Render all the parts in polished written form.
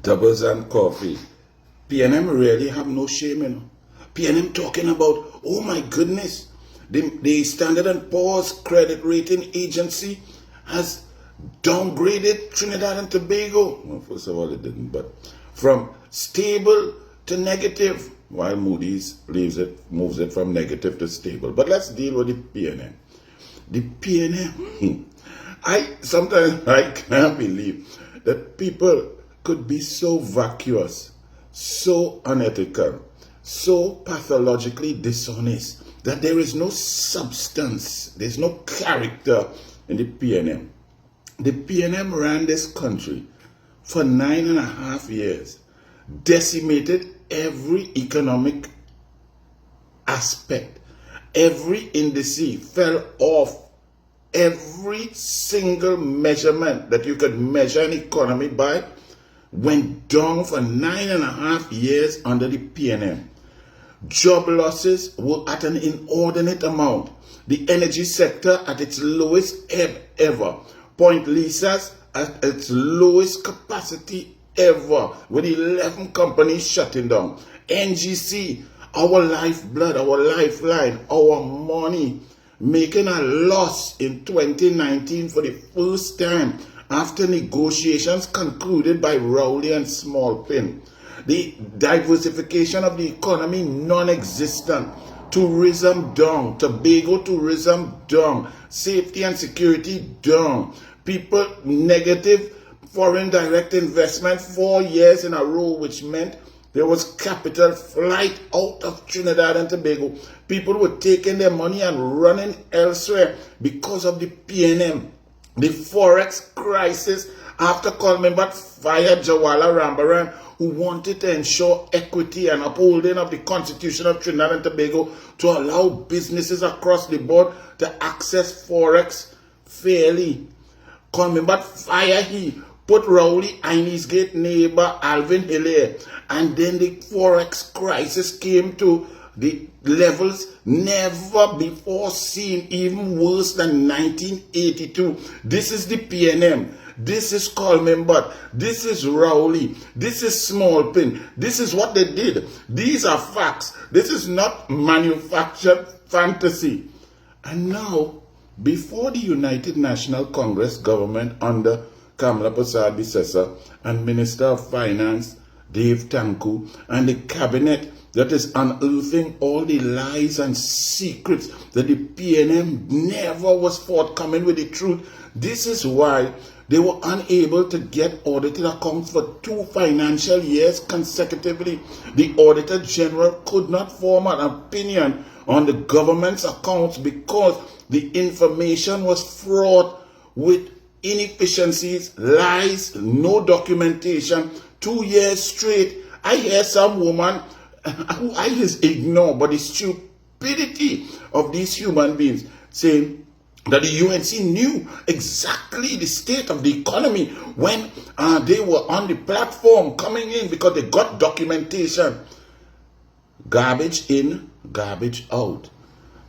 doubles and coffee. PNM really have no shame, you know. PNM talking about, oh my goodness, the Standard and Poor's credit rating agency has downgraded Trinidad and Tobago. Well, first of all, it didn't, but from stable to negative, while Moody's moves it from negative to stable. But let's deal with the PNM. The PNM, sometimes I can't believe that people could be so vacuous, so unethical, so pathologically dishonest that there is no substance, there's no character in the PNM. The PNM ran this country for 9.5 years, decimated every economic aspect. Every indice fell off. Every single measurement that you could measure an economy by went down for 9.5 years under the PNM. Job losses were at an inordinate amount. The energy sector at its lowest ebb ever. Point leases at its lowest capacity ever, with 11 companies shutting down. NGC, our lifeblood, our lifeline, our money, making a loss in 2019 for the first time after negotiations concluded by Rowley and Smallpin. The diversification of the economy non-existent. Tourism down, Tobago tourism down, safety and security down, people negative foreign direct investment 4 years in a row, which meant there was capital flight out of Trinidad and Tobago. People were taking their money and running elsewhere because of the PNM. The Forex crisis after Colmembat fired Jawala Rambaran, who wanted to ensure equity and upholding of the Constitution of Trinidad and Tobago to allow businesses across the board to access Forex fairly. Colmembat fire he put Rowley Ainsgate neighbor Alvin Hilaire, and then the Forex crisis came to the levels never before seen, even worse than 1982. This is the PNM. This is Colmembat. This is Rowley. This is Smallpin. This is what they did. These are facts. This is not manufactured fantasy. And now, before the United National Congress government under Kamala Prasad Bissessa and Minister of Finance Dave Tanku and the cabinet that is unearthing all the lies and secrets that the PNM never was forthcoming with the truth. This is why they were unable to get audited accounts for 2 financial years consecutively. The Auditor General could not form an opinion on the government's accounts because the information was fraught with inefficiencies, lies, no documentation. 2 years straight, I hear some woman who I just ignore, but the stupidity of these human beings saying that the UNC knew exactly the state of the economy when they were on the platform coming in because they got documentation. Garbage in, garbage out.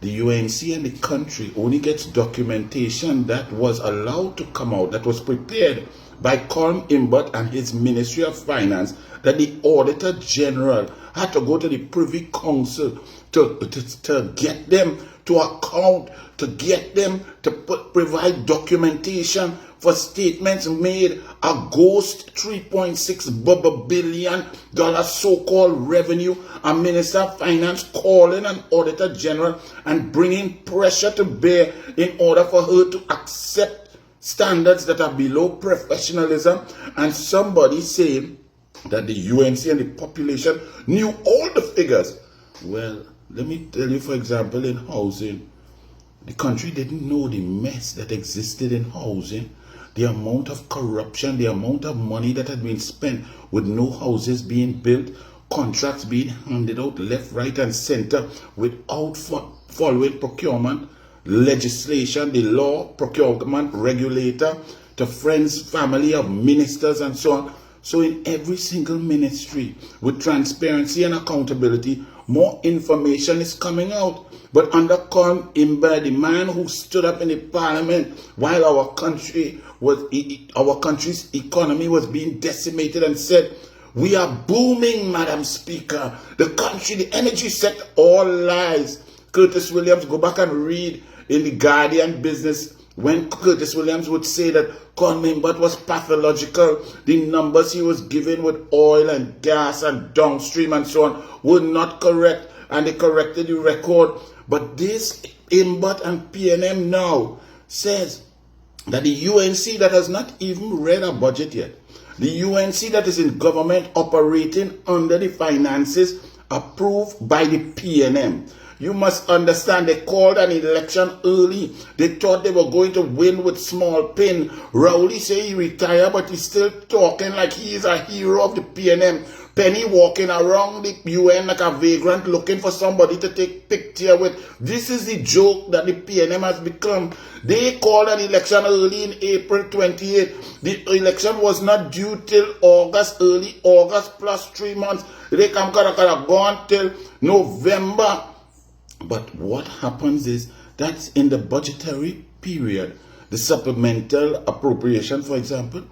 The UNC and the country only gets documentation that was allowed to come out, that was prepared by Colm Imbert and his Ministry of Finance, that the Auditor General had to go to the Privy Council to get them to account, to get them to provide documentation for statements made, a ghost $3.6 billion so-called revenue, a Minister of Finance calling an Auditor General and bringing pressure to bear in order for her to accept standards that are below professionalism, and somebody saying that the UNC and the population knew all the figures. Well, let me tell you, for example, in housing, the country didn't know the mess that existed in housing, the amount of corruption, the amount of money that had been spent with no houses being built, contracts being handed out left, right, and center without following procurement legislation, the law, procurement regulator, to friends, family of ministers, and so on. So in every single ministry, with transparency and accountability, more information is coming out. But under Colm Imbert, the man who stood up in the parliament while our country our country's economy was being decimated, and said, we are booming, Madam Speaker. The country, the energy sector, all lies. Curtis Williams, go back and read in the Guardian business when Curtis Williams would say that Conmembat was pathological. The numbers he was given with oil and gas and downstream and so on were not correct, and they corrected the record. But this IMBAT and PNM now says that the UNC that has not even read a budget yet, the UNC that is in government operating under the finances approved by the PNM. You must understand, they called an election early. They thought they were going to win with small pin. Rowley say he retired, but he's still talking like he is a hero of the PNM. Penny walking around the UN like a vagrant looking for somebody to take picture with. This is the joke that the PNM has become. They called an election early in April 28. The election was not due till August, early August plus 3 months. They could have gone till November. But what happens is that's in the budgetary period. The supplemental appropriation, for example,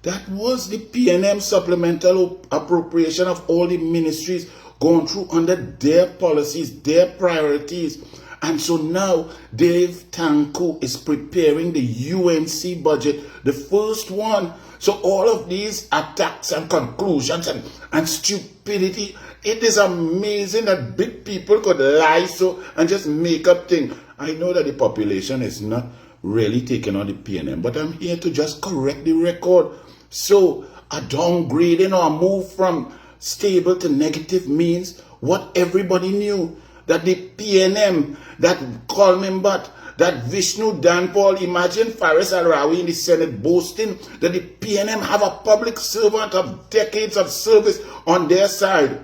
that was the PNM supplemental appropriation of all the ministries going through under their policies, their priorities. And so now Dave Tanko is preparing the UNC budget, the first one. So all of these attacks and conclusions and stupidity, it is amazing that big people could lie so and just make up things. I know that the population is not really taking on the PNM, but I'm here to just correct the record. So a downgrading or a move from stable to negative means what everybody knew, that the PNM, that Colmembat, that Vishnu Danpal, imagine Faris Al-Rawi in the Senate boasting that the PNM have a public servant of decades of service on their side.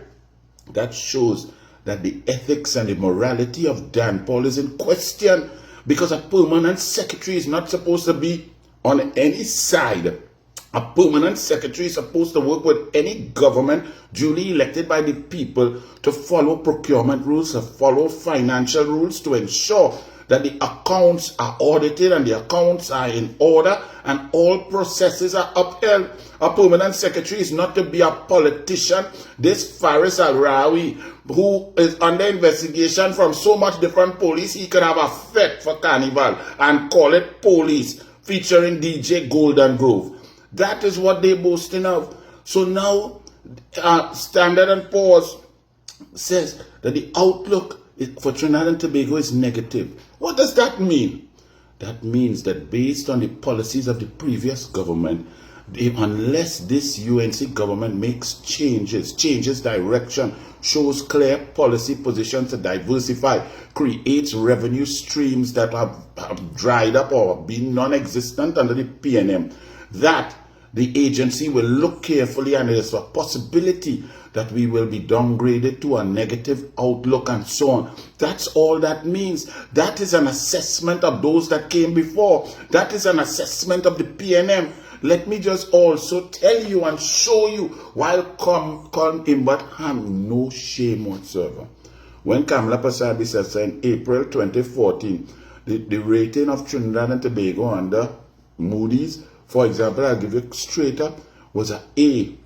That shows that the ethics and the morality of Danpal is in question, because a permanent secretary is not supposed to be on any side. A permanent secretary is supposed to work with any government duly elected by the people to follow procurement rules, to follow financial rules, to ensure that the accounts are audited and the accounts are in order and all processes are upheld. A permanent secretary is not to be a politician. This Faris Al-Rawi, who is under investigation from so much different police, he could have a fete for Carnival and call it Police, featuring DJ Golden Grove. That is what they're boasting of. So now, Standard & Poor's says that the outlook for Trinidad and Tobago is negative. What does that mean? That means that based on the policies of the previous government, unless this UNC government makes changes direction, shows clear policy positions to diversify, creates revenue streams that have dried up or been non-existent under the PNM, that the agency will look carefully, and there is a possibility that we will be downgraded to a negative outlook and so on. That's all that means. That is an assessment of those that came before. That is an assessment of the PNM. Let me just also tell you and show you why Colmembat have no shame whatsoever. When Kamla Pasabi says in April 2014, the rating of Trinidad and Tobago under Moody's, for example, I'll give you straight up, was an A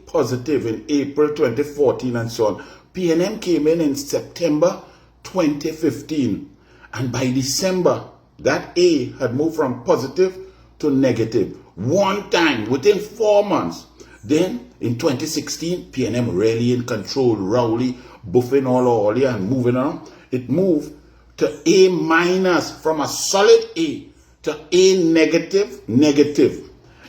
positive in April 2014 and so on. PNM came in September 2015. And by December, that A had moved from positive to negative. One time, within 4 months. Then, in 2016, PNM really in control, Rowley, buffing all and moving on. It moved to A minus, from a solid A to A negative.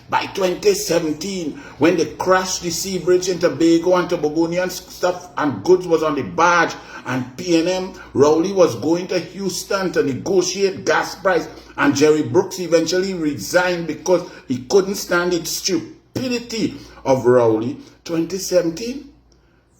By 2017, when they crashed the sea bridge in Tobago and Tobagonian stuff and goods was on the barge, and PNM, Rowley was going to Houston to negotiate gas price, and Jerry Brooks eventually resigned because he couldn't stand the stupidity of Rowley. 2017,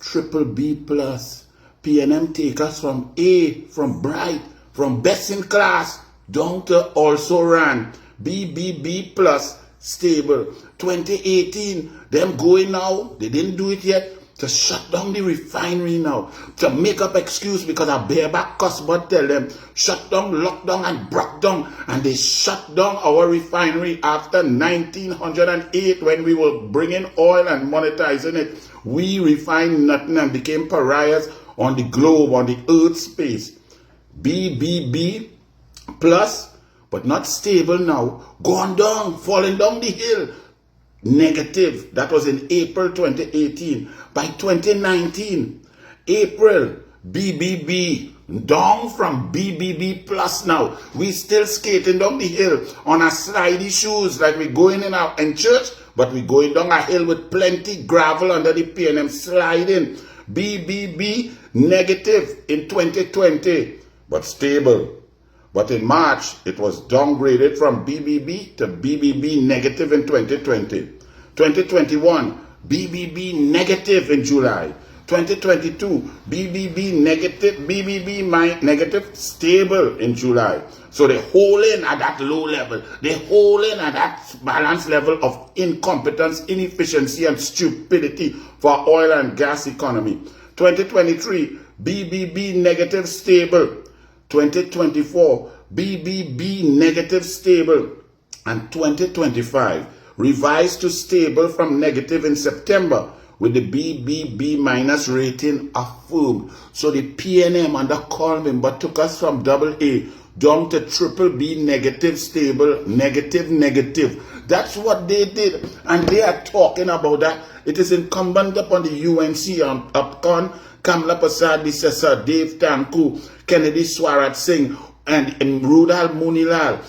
triple B plus. PNM take us from A, from bright, from best in class, down to also ran. B plus, stable. 2018, them going now, they didn't do it yet. to shut down the refinery now, to make up excuse because a bareback customer tell them shut down, lock down, and broke down. And they shut down our refinery after 1908 when we were bringing oil and monetizing it. We refined nothing and became pariahs on the globe, on the earth space. BBB plus, but not stable now, gone down, falling down the hill. Negative. That was in April 2018. By 2019, April, BBB, down from BBB plus now. We still skating down the hill on our slidey shoes like we going in church, but we going down a hill with plenty gravel under the PNM sliding. BBB negative in 2020, but stable. But in March, it was downgraded from BBB to BBB negative in 2020. 2021, BBB negative in July. 2022, BBB negative, stable in July. So they hold in at that low level. They hold in at that balance level of incompetence, inefficiency, and stupidity for oil and gas economy. 2023, BBB negative, stable. 2024, BBB negative, stable. And 2025, revised to stable from negative in September with the BBB minus rating affirmed. So the PNM under Coleman but took us from AA down to BBB negative, stable, negative. That's what they did. And they are talking about that. It is incumbent upon the UNC, upon Kamla Prasad Bissessa, Dave Tanku, Kennedy Swarat Singh, and Rudal Munilal,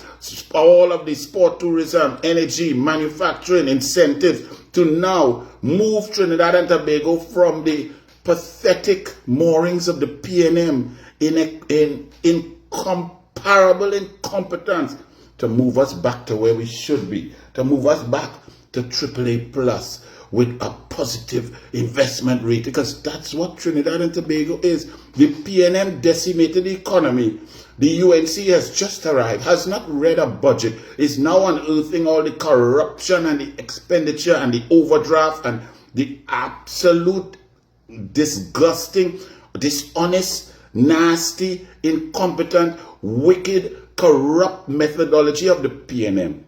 all of the sport, tourism, energy, manufacturing, incentives, to now move Trinidad and Tobago from the pathetic moorings of the PNM in incomparable incompetence to move us back to where we should be, to move us back to AAA plus with a positive investment rate, because that's what Trinidad and Tobago is. The PNM decimated the economy. The UNC has just arrived, has not read a budget, is now unearthing all the corruption and the expenditure and the overdraft and the absolute disgusting, dishonest, nasty, incompetent, wicked, corrupt methodology of the PNM.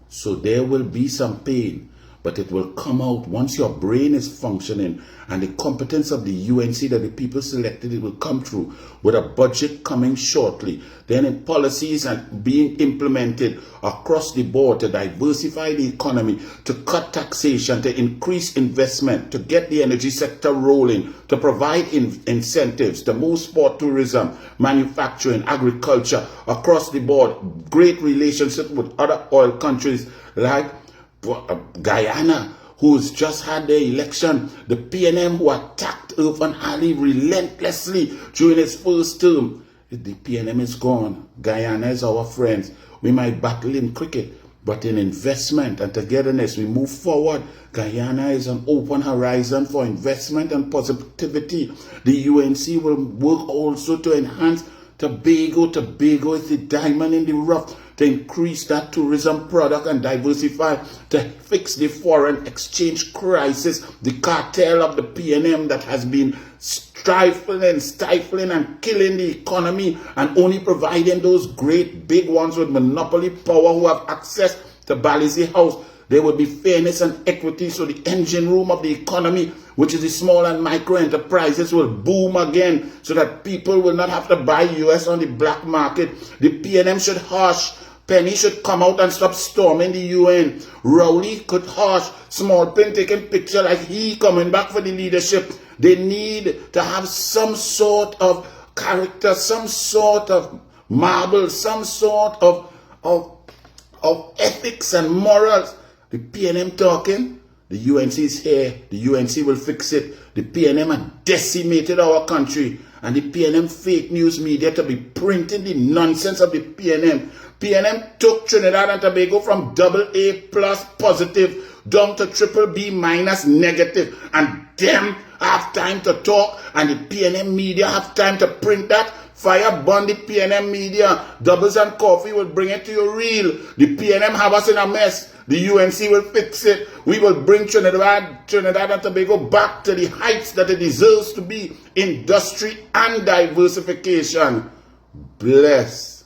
So there will be some pain, but it will come out once your brain is functioning and the competence of the UNC that the people selected, it will come through with a budget coming shortly. Then in policies and being implemented across the board to diversify the economy, to cut taxation, to increase investment, to get the energy sector rolling, to provide incentives, to move sport, tourism, manufacturing, agriculture across the board, great relationship with other oil countries like Guyana, who's just had their election, the PNM who attacked Irfan Ali relentlessly during his first term. The PNM is gone. Guyana is our friends. We might battle in cricket, but in investment and togetherness, we move forward. Guyana is an open horizon for investment and positivity. The UNC will work also to enhance Tobago. Tobago is the diamond in the rough, to increase that tourism product and diversify, to fix the foreign exchange crisis, the cartel of the PNM that has been stifling and killing the economy and only providing those great big ones with monopoly power who have access to Balizi House. There will be fairness and equity, so the engine room of the economy, which is the small and micro enterprises, will boom again so that people will not have to buy US on the black market. The PNM should hush. Penny should come out and stop storming the UN. Rowley could hush. Small Pin taking picture like he coming back for the leadership. They need to have some sort of character, some sort of marble, some sort of ethics and morals. The PNM talking, the UNC is here, the UNC will fix it. The PNM had decimated our country, and the PNM fake news media to be printing the nonsense of the PNM. PNM took Trinidad and Tobago from AA plus positive down to BBB minus negative, and them have time to talk, and the PNM media have time to print that Fire burn the PNM media. Doubles and Coffee will bring it to you real. The PNM have us in a mess. The UNC will fix it. We will bring Trinidad and Tobago back to the heights that it deserves to be. Industry and diversification. Bless.